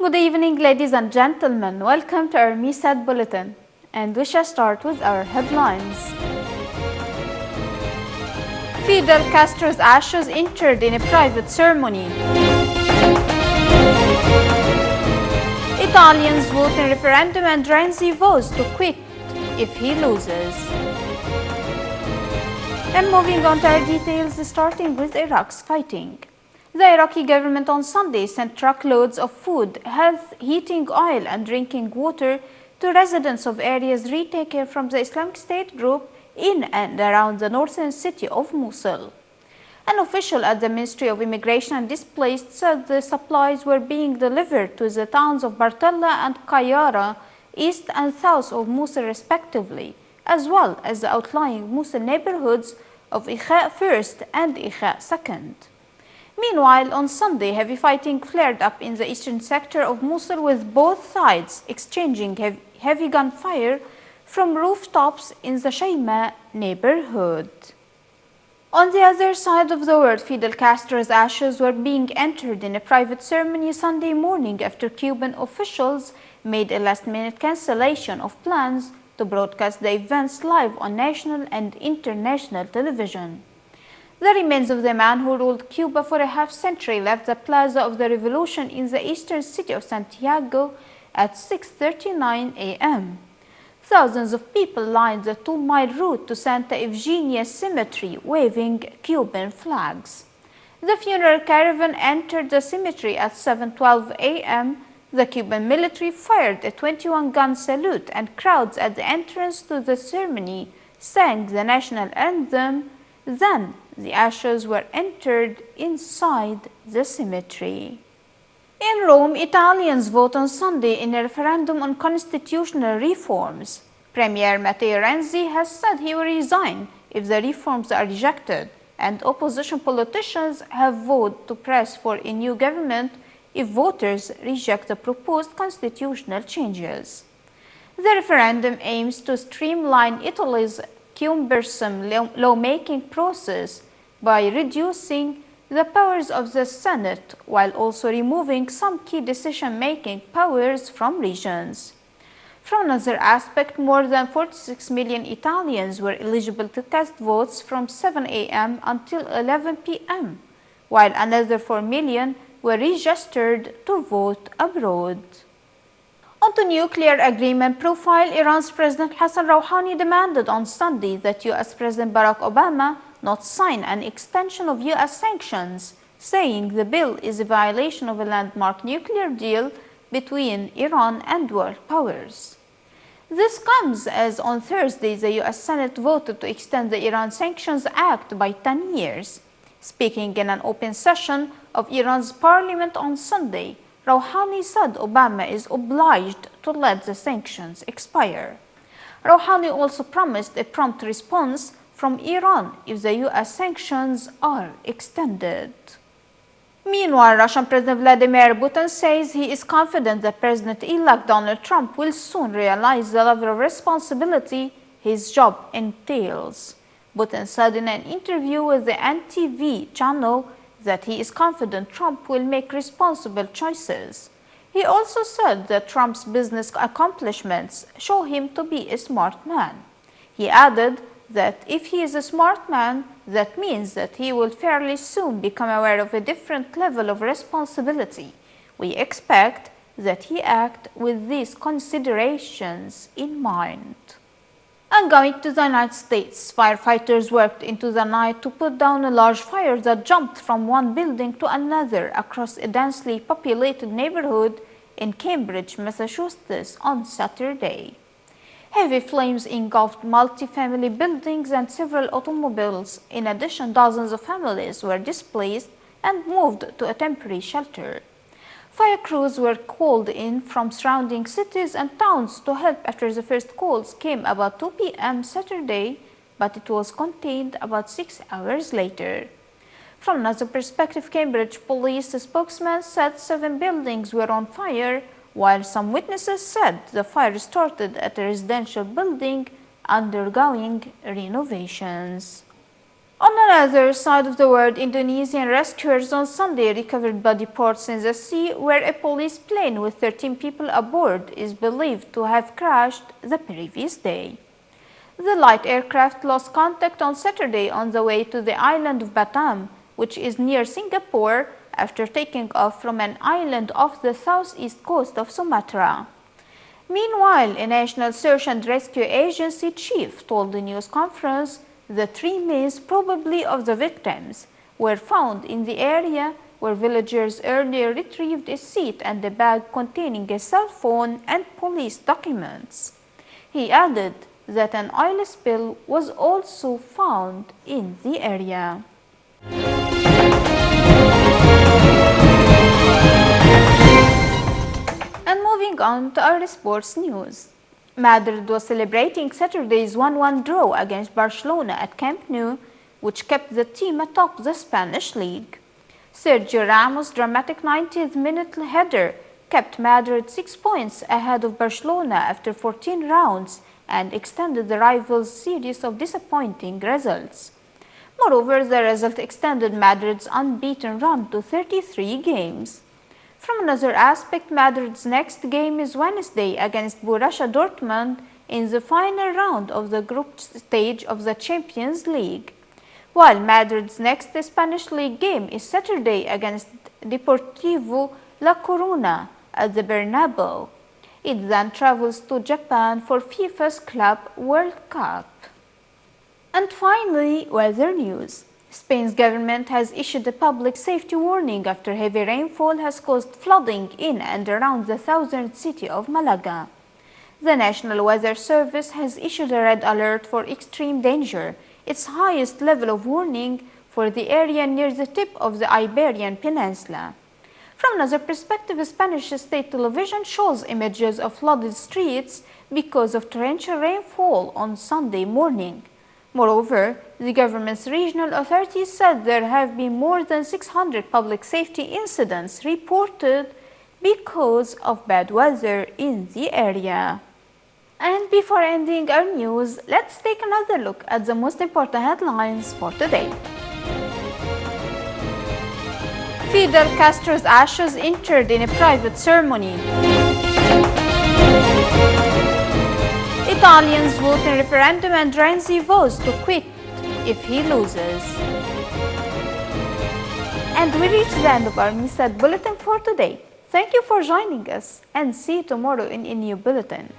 Good evening, ladies and gentlemen. Welcome to our MISAT Bulletin. And we shall start with our headlines. Fidel Castro's ashes interred in a private ceremony. Italians vote in referendum and Renzi vows to quit if he loses. And moving on to our details, starting with Iraq's fighting. The Iraqi government on Sunday sent truckloads of food, health, heating oil and drinking water to residents of areas retaken from the Islamic State group in and around the northern city of Mosul. An official at the Ministry of Immigration and Displaced said the supplies were being delivered to the towns of Bartella and Qayyara, east and south of Mosul respectively, as well as the outlying Mosul neighborhoods of Ikha first and Ikha second. Meanwhile, on Sunday, heavy fighting flared up in the eastern sector of Mosul, with both sides exchanging heavy gunfire from rooftops in the Shayma neighborhood. On the other side of the world, Fidel Castro's ashes were being entered in a private ceremony Sunday morning after Cuban officials made a last-minute cancellation of plans to broadcast the events live on national and international television. The remains of the man who ruled Cuba for a half-century left the Plaza of the Revolution in the eastern city of Santiago at 6:39 a.m. Thousands of people lined the 2-mile route to Santa Eugenia Cemetery, waving Cuban flags. The funeral caravan entered the cemetery at 7:12 a.m. The Cuban military fired a 21-gun salute, and crowds at the entrance to the ceremony sang the national anthem. Then the ashes were entered inside the cemetery. In Rome, Italians vote on Sunday in a referendum on constitutional reforms. Premier Matteo Renzi has said he will resign if the reforms are rejected, and opposition politicians have voted to press for a new government if voters reject the proposed constitutional changes. The referendum aims to streamline Italy's cumbersome lawmaking process by reducing the powers of the Senate while also removing some key decision-making powers from regions. From another aspect, more than 46 million Italians were eligible to cast votes from 7 a.m. until 11 p.m., while another 4 million were registered to vote abroad. On to nuclear agreement profile, Iran's President Hassan Rouhani demanded on Sunday that U.S. President Barack Obama not sign an extension of U.S. sanctions, saying the bill is a violation of a landmark nuclear deal between Iran and world powers. This comes as on Thursday the U.S. Senate voted to extend the Iran Sanctions Act by 10 years. Speaking in an open session of Iran's parliament on Sunday, Rouhani said Obama is obliged to let the sanctions expire. Rouhani also promised a prompt response from Iran if the U.S. sanctions are extended. Meanwhile, Russian President Vladimir Putin says he is confident that President-elect Donald Trump will soon realize the level of responsibility his job entails. Putin said in an interview with the NTV channel that he is confident Trump will make responsible choices. He also said that Trump's business accomplishments show him to be a smart man. He added that if he is a smart man, that means that he will fairly soon become aware of a different level of responsibility. We expect that he act with these considerations in mind. And going to the United States, firefighters worked into the night to put down a large fire that jumped from one building to another across a densely populated neighborhood in Cambridge, Massachusetts on Saturday. Heavy flames engulfed multi-family buildings and several automobiles. In addition, dozens of families were displaced and moved to a temporary shelter. Fire crews were called in from surrounding cities and towns to help after the first calls came about 2 p.m. Saturday, but it was contained about 6 hours later. From another perspective, Cambridge police spokesman said 7 buildings were on fire, while some witnesses said the fire started at a residential building undergoing renovations. On another side of the world, Indonesian rescuers on Sunday recovered body parts in the sea where a police plane with 13 people aboard is believed to have crashed the previous day. The light aircraft lost contact on Saturday on the way to the island of Batam, which is near Singapore, after taking off from an island off the southeast coast of Sumatra. Meanwhile, a National Search and Rescue Agency chief told the news conference that remains probably of the victims were found in the area where villagers earlier retrieved a seat and a bag containing a cell phone and police documents. He added that an oil spill was also found in the area. And moving on to our sports news. Madrid was celebrating Saturday's 1-1 draw against Barcelona at Camp Nou, which kept the team atop the Spanish league. Sergio Ramos' dramatic 90th minute header kept Madrid 6 points ahead of Barcelona after 14 rounds and extended the rivals' series of disappointing results. Moreover, the result extended Madrid's unbeaten run to 33 games. From another aspect, Madrid's next game is Wednesday against Borussia Dortmund in the final round of the group stage of the Champions League, while Madrid's next Spanish League game is Saturday against Deportivo La Coruna at the Bernabeu. It then travels to Japan for FIFA's Club World Cup. And finally, weather news. Spain's government has issued a public safety warning after heavy rainfall has caused flooding in and around the southern city of Malaga. The National Weather Service has issued a red alert for extreme danger, its highest level of warning for the area near the tip of the Iberian Peninsula. From another perspective, Spanish state television shows images of flooded streets because of torrential rainfall on Sunday morning. Moreover, the government's regional authorities said there have been more than 600 public safety incidents reported because of bad weather in the area. And before ending our news, let's take another look at the most important headlines for today. Fidel Castro's ashes interred in a private ceremony. Italians vote in referendum and Renzi vows to quit if he loses. And we reach the end of our NewsSat Bulletin for today. Thank you for joining us and see you tomorrow in a new bulletin.